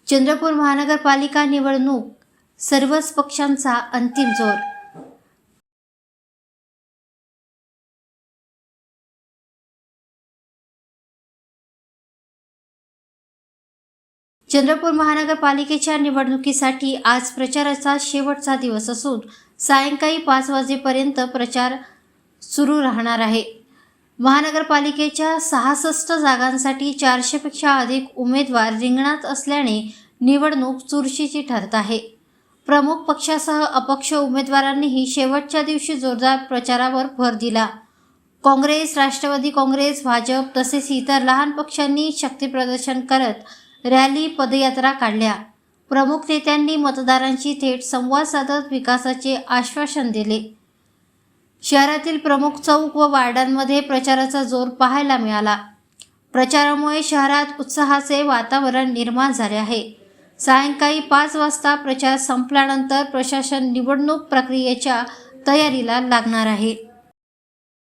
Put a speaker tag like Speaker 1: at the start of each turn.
Speaker 1: चंद्रपूर महानगरपालिका निवडणूक सर्वच पक्षांचा अंतिम जोर। चंद्रपूर महानगरपालिकेच्या निवडणुकीसाठी आज प्रचाराचा शेवटचा दिवस असून सायंकाळी 5 वाजेपर्यंत प्रचार सुरू राहणार आहे। महानगरपालिकेच्या 66 जागांसाठी 400 पेक्षा अधिक उमेदवार रिंगणात असल्याने निवडणूक चुरशीची ठरत आहे। प्रमुख पक्षासह अपक्ष उमेदवारांनीही शेवटच्या दिवशी जोरदार प्रचारावर भर दिला। काँग्रेस, राष्ट्रवादी काँग्रेस, भाजप तसेच इतर लहान पक्षांनी शक्तीप्रदर्शन करत रॅली, पदयात्रा काढल्या। प्रमुख नेत्यांनी मतदारांशी थेट संवाद साधत विकासाचे आश्वासन दिले। शहरातील प्रमुख चौक व वार्डांमध्ये प्रचाराचा जोर पाहायला मिळाला। प्रचारामुळे शहरात उत्साहाचे वातावरण निर्माण झाले आहे। सायंकाळी 5 वाजता प्रचार संपल्यानंतर प्रशासन निवडणूक प्रक्रियेच्या तयारीला लागणार आहे।